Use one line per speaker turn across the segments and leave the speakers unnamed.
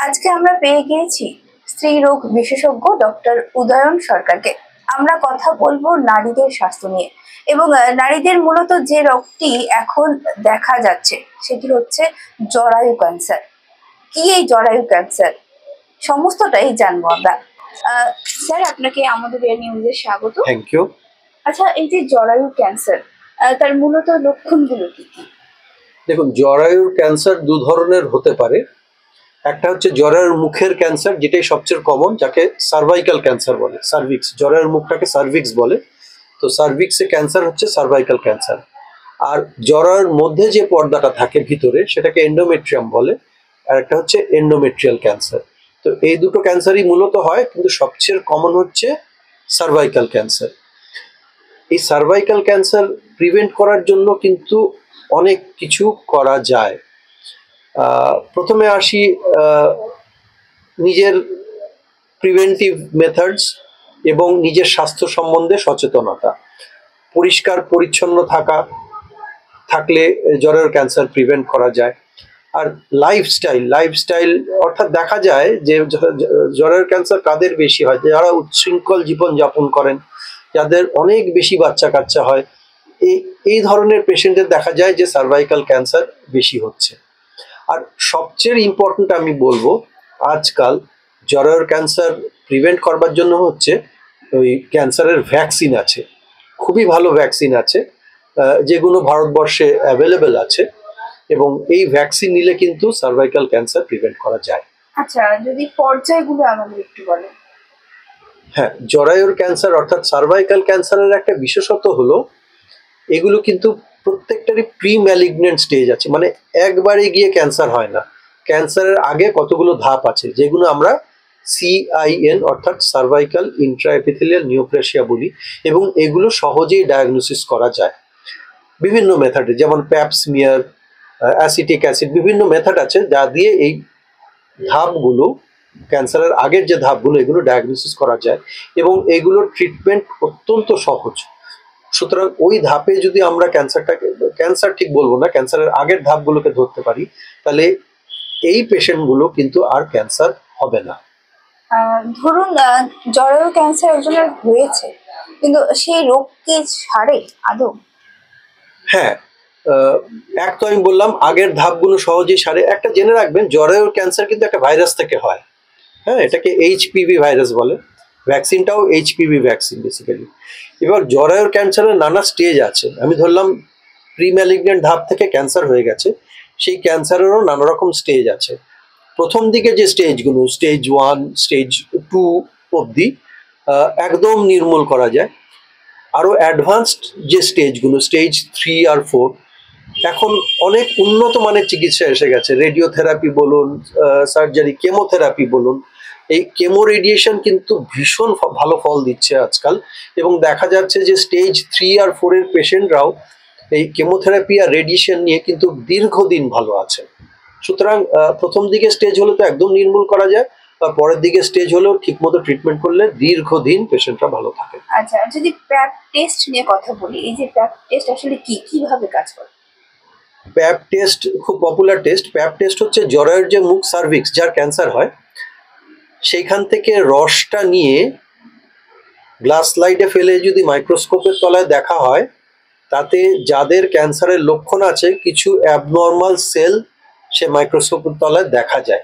আজকে আমরা পেয়ে গিয়েছি স্ত্রী রোগ বিশেষজ্ঞ ডক্টর উদয়ন সরকারকে। আমরা কথা বলবো নারীদের স্বাস্থ্য নিয়ে এবং নারীদের মূলত যে রোগটি এখন দেখা যাচ্ছে সেটি হচ্ছে জরায়ু ক্যান্সার। কি এই জরায়ু ক্যান্সার সমস্তটাই জানবো আমরা। স্যার, আপনাকে আমাদের এই নিউজে স্বাগত।
Thank you.
আচ্ছা, এই যে জরায়ু ক্যান্সার, তার মূলত লক্ষণগুলো কি কি?
দেখুন, জরায়ুর ক্যান্সার দু ধরনের হতে পারে। একটা হচ্ছে জরায়ুর মুখের ক্যান্সার, যেটাই সবচেয়ে কমন, যাকে সার্ভাইকাল ক্যান্সার বলে। সার্ভিক্স, জরায়ুর মুখটাকে সার্ভিক্স বলে। তো সার্ভিক্সে ক্যান্সার হচ্ছে সার্ভাইকাল ক্যান্সার। আর জরায়ুর মধ্যে যে পর্দাটা থাকে ভিতরে, সেটাকে এন্ডোমেট্রিয়াম বলে। আর একটা হচ্ছে এন্ডোমেট্রিয়াল ক্যান্সার। তো এই দুটো ক্যান্সারই মূলত হয়, কিন্তু সবচেয়ে কমন হচ্ছে সার্ভাইকাল ক্যান্সার। এই সার্ভাইকাল ক্যান্সার প্রিভেন্ট করার জন্য কিন্তু অনেক কিছু করা যায়। প্রথমে আসি নিজের প্রিভেন্টিভ মেথডস এবং নিজের স্বাস্থ্য সম্বন্ধে সচেতনতা। পরিষ্কার পরিচ্ছন্ন থাকলে জরায়ুর ক্যান্সার প্রিভেন্ট করা যায়। আর লাইফস্টাইল অর্থাৎ দেখা যায় যে জরায়ুর ক্যান্সার কাদের বেশি হয়, যারা উচ্ছৃঙ্খল জীবনযাপন করেন, যাদের অনেক বেশি বাচ্চা কাচ্চা হয়, এই ধরনের পেশেন্টদের দেখা যায় যে সার্ভাইকাল ক্যান্সার বেশি হচ্ছে। আর সবচেয়ে ইম্পর্টেন্ট আমি বলবো, আজকাল জরায়ুর ক্যান্সার প্রিভেন্ট করবার জন্য হচ্ছে ওই ক্যান্সারের ভ্যাকসিন আছে, খুবই ভালো ভ্যাকসিন আছে, যেগুলো ভারতবর্ষে অ্যাভেলেবেল আছে। এবং এই ভ্যাকসিন নিলে কিন্তু সার্ভাইকাল ক্যান্সার প্রিভেন্ট করা যায়।
আচ্ছা, যদি পর্যায়গুলো আমাদের একটু বলেন।
হ্যাঁ, জরায়ুর ক্যান্সার অর্থাৎ সার্ভাইকাল ক্যান্সারের একটা বিশেষত্ব হলো এগুলো কিন্তু প্রত্যেকটারই প্রি ম্যালিগনেন্ট স্টেজ আছে, মানে একবারে গিয়ে ক্যান্সার হয় না। ক্যান্সারের আগে কতগুলো ধাপ আছে, যেগুলো আমরা CIN অর্থাৎ সার্ভাইকাল ইন্ট্রাএপিথেলিয়াল নিওপ্লাসিয়া বলি, এবং এগুলো সহজেই ডায়াগনোসিস করা যায় বিভিন্ন মেথডে, যেমন প্যাপসমিয়ার, অ্যাসিটিক অ্যাসিড, বিভিন্ন মেথড আছে যা দিয়ে এই ধাপগুলো, ক্যান্সারের আগের যে ধাপগুলো, এগুলো ডায়াগনোসিস করা যায় এবং এগুলোর ট্রিটমেন্ট অত্যন্ত সহজ। সুতরাং ওই ধাপে যদি আমরা ক্যান্সার ঠিক বলবো না, ক্যান্সারের আগের ধাপগুলোকে ধরতে পারি, তাহলে এই পেশেন্টগুলো কিন্তু আর ক্যান্সার হবে না।
ধরুন জরায়ু ক্যান্সার একজনের হয়েছে, কিন্তু সেই রোগ কি সারে আদৌ?
হ্যাঁ, এক তো আমি বললাম আগের ধাপগুলো সহজেই সারে। একটা জেনে রাখবেন, জরায়ুর ক্যান্সার কিন্তু একটা ভাইরাস থেকে হয়। হ্যাঁ, এটাকে HPV ভাইরাস বলে। ভ্যাকসিনটাও HPV ভ্যাকসিন বেসিক্যালি। এবার জরায়ুর ক্যান্সারের নানা স্টেজ আছে। আমি ধরলাম প্রি ম্যালিগনেন্ট ধাপ থেকে ক্যান্সার হয়ে গেছে, সেই ক্যান্সারেরও নানা রকম স্টেজ আছে। প্রথম দিকে যে স্টেজগুলো, স্টেজ 1, স্টেজ 2 অবধি একদম নির্মূল করা যায়। আরও অ্যাডভান্সড যে স্টেজগুলো, স্টেজ 3 আর 4, এখন অনেক উন্নত মানের চিকিৎসা এসে গেছে। রেডিওথেরাপি বলুন, সার্জারি, কেমোথেরাপি বলুন। এই কেমো রেডিয়েশন কিন্তু ভীষণ ভালো ফল দিচ্ছে আজকাল, এবং দেখা যাচ্ছে যে স্টেজ 3 আর 4 এর পেশেন্টরাও এই কেমোথেরাপি আর রেডিয়েশন নিয়ে কিন্তু দীর্ঘদিন ভালো আছে। সুতরাং প্রথম দিকে স্টেজ হলে তো একদম নির্মূল করা যায়, বা পরের দিকে স্টেজ হলেও ঠিকমতো ট্রিটমেন্ট করলে দীর্ঘদিন পেশেন্টরা ভালো থাকে।
আচ্ছা, যদি প্যাপ টেস্ট নিয়ে কথা বলি, এই যে প্যাপ টেস্ট আসলে কিভাবে কাজ করে?
প্যাপ টেস্ট খুব পপুলার টেস্ট। প্যাপ টেস্ট হচ্ছে জরায়ুর যে মুখ, সার্ভিক্স, যার ক্যান্সার হয়, সেইখান থেকে রসটা নিয়ে গ্লাস স্লাইডে ফেলে যদি মাইক্রোস্কোপের তলায় দেখা হয়, তাতে যাদের ক্যান্সারের লক্ষণ আছে, কিছু অ্যাবনর্মাল সেল সে মাইক্রোস্কোপের তলায় দেখা যায়।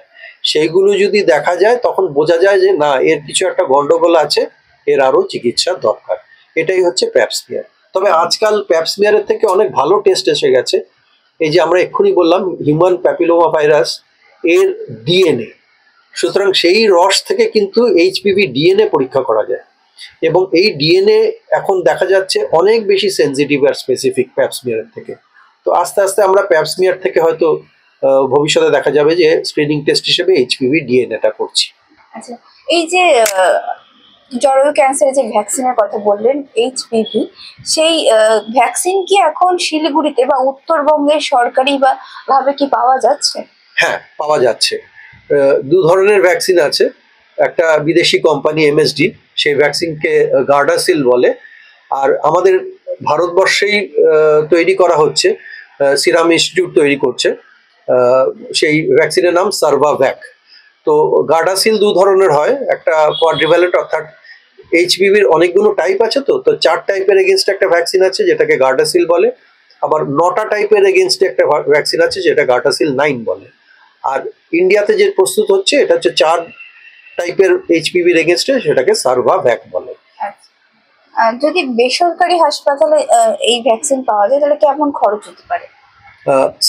সেইগুলো যদি দেখা যায়, তখন বোঝা যায় যে না, এর কিছু একটা গন্ডগোল আছে, এর আরও চিকিৎসার দরকার। এটাই হচ্ছে প্যাপসমিয়ার। তবে আজকাল প্যাপসমিয়ারের থেকে অনেক ভালো টেস্ট এসে গেছে। এই যে আমরা এক্ষুনি বললাম হিউম্যান প্যাপিলোমা ভাইরাস, এর ডিএনএ, সুতরাং সেই রস থেকে কিন্তু HPV ডিএনএ পরীক্ষা করা যায়, এবং এই ডিএনএ এখন দেখা যাচ্ছে অনেক বেশি সেনজিটিভ আর স্পেসিফিক প্যাপসমিয়ারের থেকে। তো আস্তে আস্তে আমরা প্যাপসমিয়ার থেকে হয়তো ভবিষ্যতে দেখা যাবে যে স্ক্রিনিং টেস্ট হিসেবে HPV ডিএনএটা করছি।
আচ্ছা, এই যে জরায়ু ক্যান্সারের যে ভ্যাকসিনের কথা বললেন HPV, সেই ভ্যাকসিন কি এখন শিলিগুড়িতে বা উত্তরবঙ্গের সরকারি বা ভাবে কি পাওয়া যাচ্ছে?
হ্যাঁ, পাওয়া যাচ্ছে। দু ধরনের ভ্যাকসিন আছে। একটা বিদেশি কোম্পানি MSD, সেই ভ্যাকসিনকে গার্ডাসিল বলে। আর আমাদের ভারতবর্ষেই তৈরি করা হচ্ছে, সিরাম ইনস্টিটিউট তৈরি করছে। সেই ভ্যাকসিনের নাম সার্ভাভ্যাক। তো গার্ডাসিল দু ধরনের হয়, একটা কোয়াড্রিভ্যালেন্ট, অর্থাৎ এইচপিভির অনেকগুলো টাইপ আছে। তো 4 টাইপের এগেনস্টে একটা ভ্যাকসিন আছে যেটাকে গার্ডাসিল বলে, আবার 9টা টাইপের এগেনস্টে একটা ভ্যাকসিন আছে যেটা গার্ডাসিল 9 বলে। আর ইন্ডিয়াতে যে প্রস্তুত হচ্ছে এটা হচ্ছে 4 টাইপের এইচপিভির এগেনস্টে, সেটাকে সার্ভাভ্যাক বলে।
যদি বেসরকারি হাসপাতালে এই ভ্যাকসিন পাওয়া যায় তাহলে কেমন খরচ হতে পারে?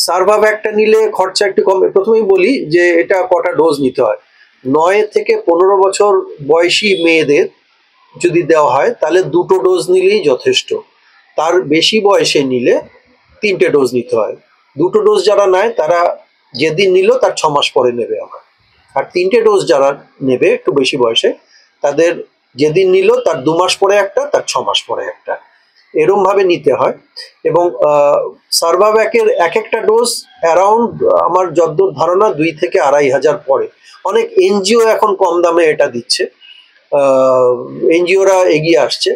সার্ভাভ্যাকটা নিলে খরচা একটু কম। প্রথমেই বলি যে এটা কটা ডোজ নিতে হয়। 9 থেকে 15 বছর বয়সী মেয়েদের যদি দেওয়া হয় তাহলে 2টো ডোজ নিলেই যথেষ্ট। তার বেশি বয়সে নিলে 3টে ডোজ নিতে হয়। 2টো ডোজ যারা নেয় তারা যেদিন নিল তার 6 মাস পরে নেবে আবার। আর 3টে ডোজ যারা নেবে একটু বেশি বয়সে, তাদের যেদিন নিল তার 2 মাস পরে একটা, তার 6 মাস পরে একটা, এরম ভাবে নিতে হয়। এবং সার্ভাভ্যাকের এক একটা ডোজ অ্যারাউন্ড, আমার যতদূর ধারণা, 2 থেকে 2,500 পড়ে। অনেক এনজিও এখন কম দামে এটা দিচ্ছে, এনজিওরা এগিয়ে আসছে।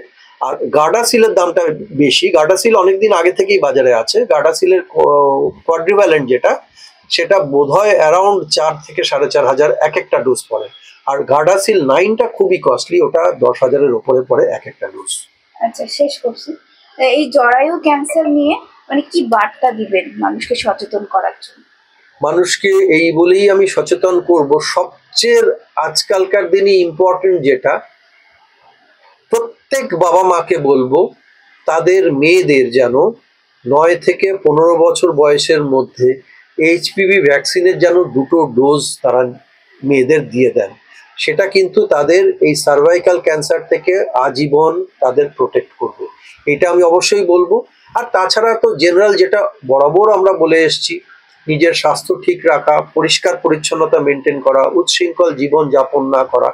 আর গার্ডাসিলের দামটা বেশি। গার্ডাসিল অনেকদিন আগে থেকেই বাজারে আছে। গার্ডাসিলের কোয়াড্রিভ্যালেন্ট যেটা, সেটা বোধহয় অ্যারাউন্ড 4 থেকে 4,500 এক একটা ডোজ পড়ে। আর গার্ডাসিল 9টা খুবই কস্টলি, ওটা 10,000-এর উপরে পড়ে এক একটা ডোজ।
আচ্ছা, শেষ করছি, এই জরায়ু ক্যান্সার নিয়ে মানে কি বার্তা দিবেন মানুষকে সচেতন করার জন্য?
মানুষকে এই বলেই আমি সচেতন করব, সবচেয়ে আজকালকার দিনে ইম্পর্টেন্ট যেটা, প্রত্যেক বাবা মাকে বলবো তাদের মেয়েদের যেন 9 থেকে 15 বছর বয়সের মধ্যে এইচপিভি ভ্যাকসিনের যেন 2টো ডোজ তারা মেয়েদের দিয়ে দেন। সেটা কিন্তু তাদের এই সার্ভাইকাল ক্যান্সার থেকে আজীবন তাদের প্রোটেক্ট করবে, এটা আমি অবশ্যই বলবো। আর তাছাড়া তো জেনারেল যেটা বরাবর আমরা বলে এসেছি, নিজের স্বাস্থ্য ঠিক রাখা, পরিষ্কার পরিচ্ছন্নতা মেনটেন করা, উচ্ছৃঙ্খল জীবন যাপন না করা,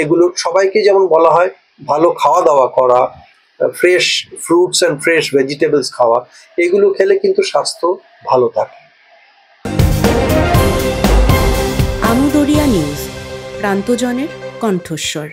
এগুলো সবাইকে যেমন বলা হয়, ভালো খাওয়া দাওয়া করা, fresh fruits and fresh vegetables খাওয়া, এগুলো খেলে কিন্তু স্বাস্থ্য ভালো থাকে।
আমদরিয়া নিউজ, প্রান্তজনের কণ্ঠস্বর।